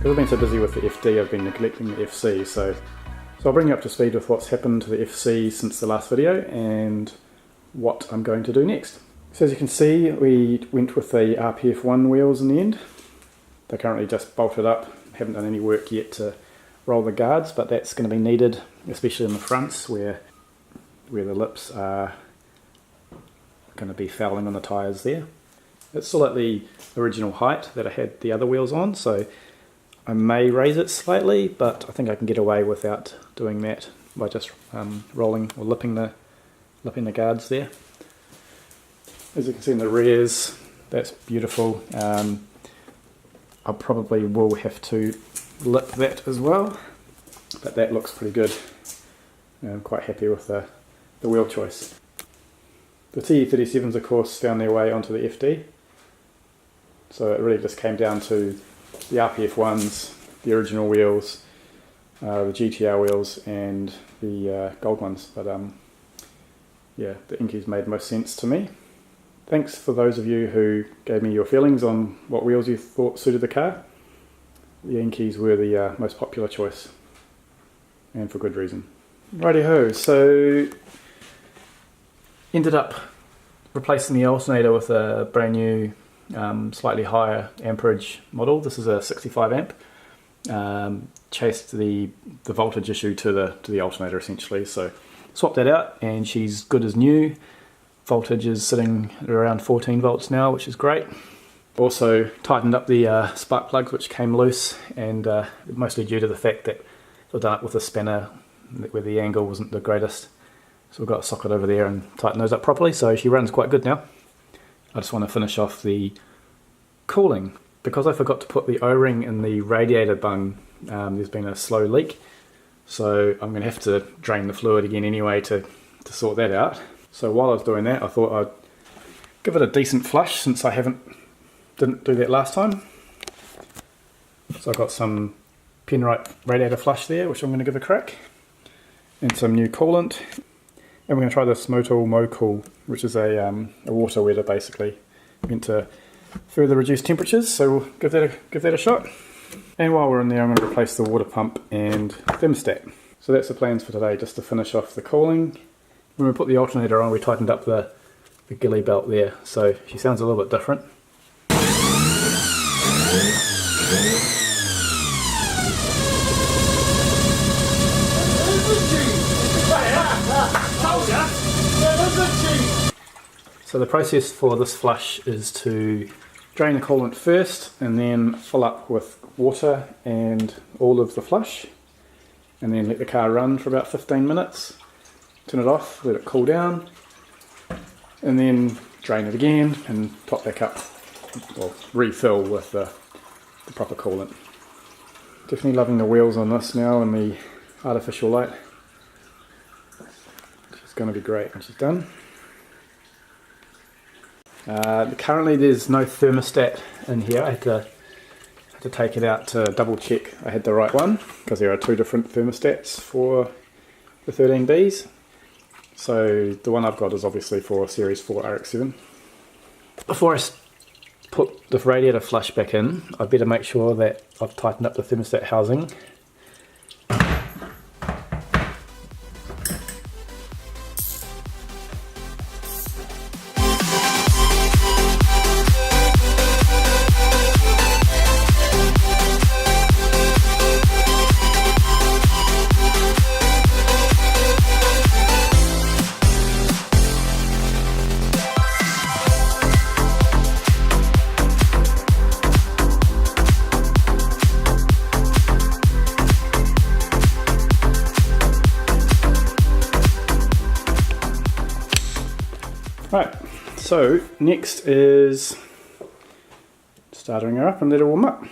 Because I've been so busy with the FD, I've been neglecting the FC, so I'll bring you up to speed with what's happened to the FC since the last video and what I'm going to do next. So as you can see, we went with the RPF1 wheels in the end. They're currently just bolted up, haven't done any work yet to roll the guards, but that's going to be needed, especially in the fronts where the lips are going to be fouling on the tyres there. It's still at the original height that I had the other wheels on, so I may raise it slightly, but I think I can get away without doing that by just rolling or lipping the guards there. As you can see in the rears, that's beautiful. I probably will have to lip that as well, but that looks pretty good. I'm quite happy with the wheel choice. The TE37s of course found their way onto the FD, so it really just came down to the RPF1s, the original wheels, the GTR wheels and the gold ones, but yeah, the Inkies made most sense to me. Thanks for those of you who gave me your feelings on what wheels you thought suited the car. The Inkies were the most popular choice, and for good reason. Righty-ho, so ended up replacing the alternator with a brand new slightly higher amperage model. This is a 65 amp. Chased the voltage issue to the alternator essentially, so swapped that out and she's good as new. Voltage is sitting at around 14 volts now, which is great. Also tightened up the spark plugs which came loose, and mostly due to the fact that I've done it with a spanner where the angle wasn't the greatest. So we've got a socket over there and tighten those up properly, so she runs quite good now. I just want to finish off the cooling. Because I forgot to put the O-ring in the radiator bung, there's been a slow leak. So I'm going to have to drain the fluid again anyway to sort that out. So while I was doing that, I thought I'd give it a decent flush since I didn't do that last time. So I've got some Penrite radiator flush there, which I'm going to give a crack. And some new coolant. And we're going to try this Motul MoCool, which is a water wetter basically, meant to further reduce temperatures, so we'll give that a shot. And while we're in there, I'm going to replace the water pump and thermostat. So that's the plans for today, just to finish off the cooling. When we put the alternator on, we tightened up the ghillie belt there, so she sounds a little bit different. So the process for this flush is to drain the coolant first and then fill up with water and all of the flush, and then let the car run for about 15 minutes, turn it off, let it cool down, and then drain it again and top back up, or refill with the proper coolant. Definitely loving the wheels on this now and the artificial light. She's going to be great when she's done. Currently there's no thermostat in here. I had to take it out to double check I had the right one, because there are two different thermostats for the 13Bs. So the one I've got is obviously for Series 4 RX7. Before I put the radiator flush back in, I better make sure that I've tightened up the thermostat housing. Right, so next is starting her up and let her warm up.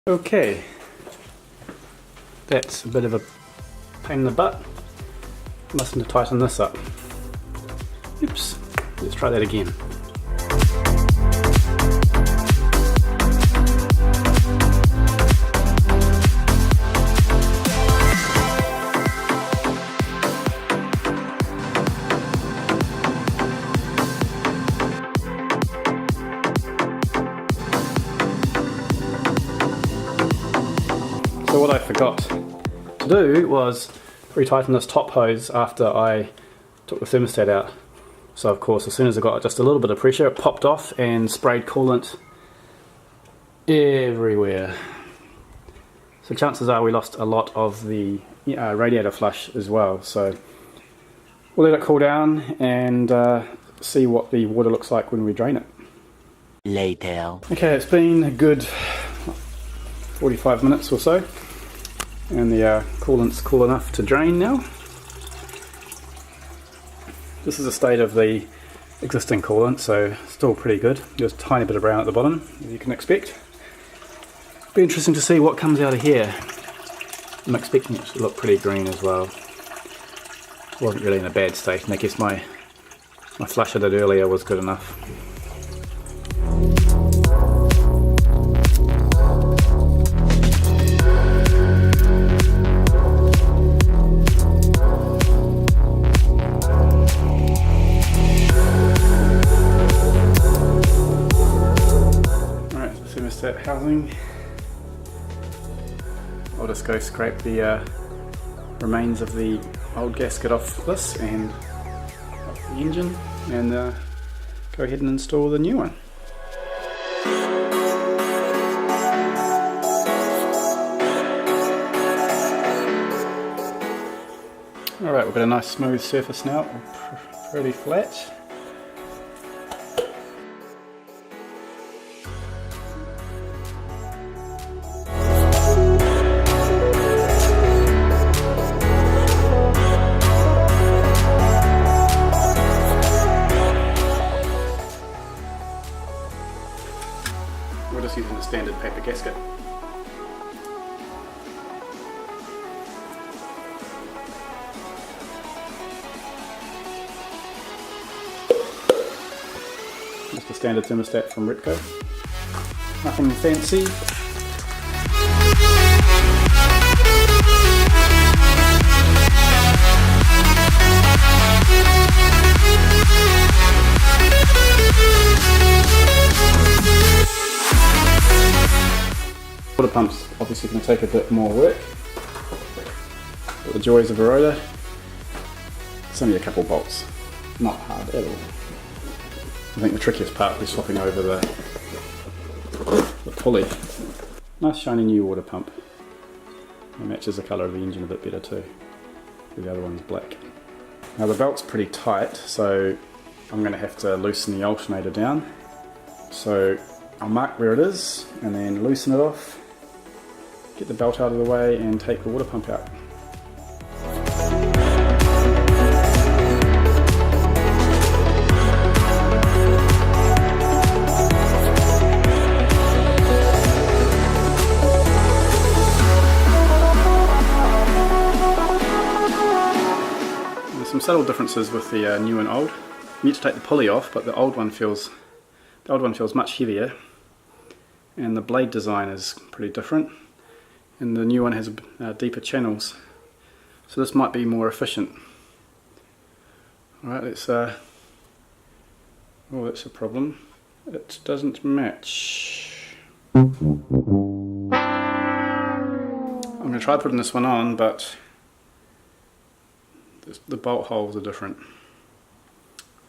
Okay, that's a bit of a pain in the butt. Mustn't have tightened this up. Oops, let's try that again. So what I forgot to do was retighten this top hose after I took the thermostat out. So of course, as soon as I got just a little bit of pressure, it popped off and sprayed coolant everywhere. So chances are we lost a lot of the radiator flush as well. So we'll let it cool down and see what the water looks like when we drain it. Later. Okay, it's been a good 45 minutes or so, and the coolant's cool enough to drain now. This is the state of the existing coolant, so still pretty good. There's a tiny bit of brown at the bottom, as you can expect. Be interesting to see what comes out of here. I'm expecting it to look pretty green as well. Wasn't really in a bad state, and I guess my flush I did earlier was good enough. Thermostat housing. I'll just go scrape the remains of the old gasket off this and off the engine, and go ahead and install the new one. Alright, we've got a nice smooth surface now, pretty flat. We're just using the standard paper gasket. Just a standard thermostat from Repco. Nothing fancy. Water pump's obviously going to take a bit more work, but the joys of a rotor, it's only a couple bolts, not hard at all. I think the trickiest part is swapping over the pulley. Nice shiny new water pump. It matches the colour of the engine a bit better too. The other one's black. Now the belt's pretty tight, so I'm going to have to loosen the alternator down. So I'll mark where it is and then loosen it off, get the belt out of the way and take the water pump out. There's some subtle differences with the new and old. You need to take the pulley off, but the old one feels much heavier, and the blade design is pretty different, and the new one has deeper channels, so this might be more efficient. Alright, let's oh, that's a problem. It doesn't match. I'm going to try putting this one on, but the bolt holes are different.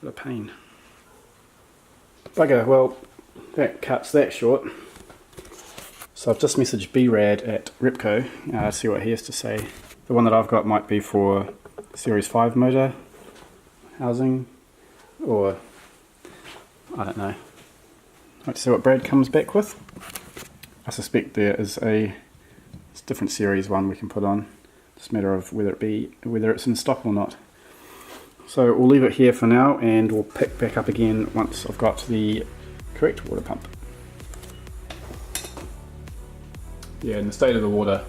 What a pain. Bugger, well, that cuts that short. So I've just messaged BRAD at Repco, see what he has to say. The one that I've got might be for Series 5 motor housing, or I don't know. Let's see what Brad comes back with. I suspect there is a different series one we can put on. It's a matter of whether it's in stock or not. So we'll leave it here for now, and we'll pick back up again once I've got the correct water pump. yeah, and the state of the water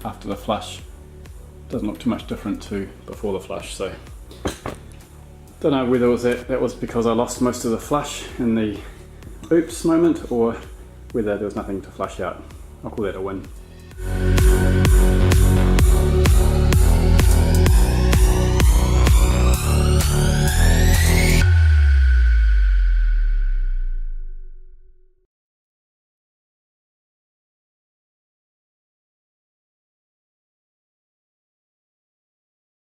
after the flush doesn't look too much different to before the flush. So don't know whether it was that was because I lost most of the flush in the oops moment, or whether there was nothing to flush out. I'll call that a win.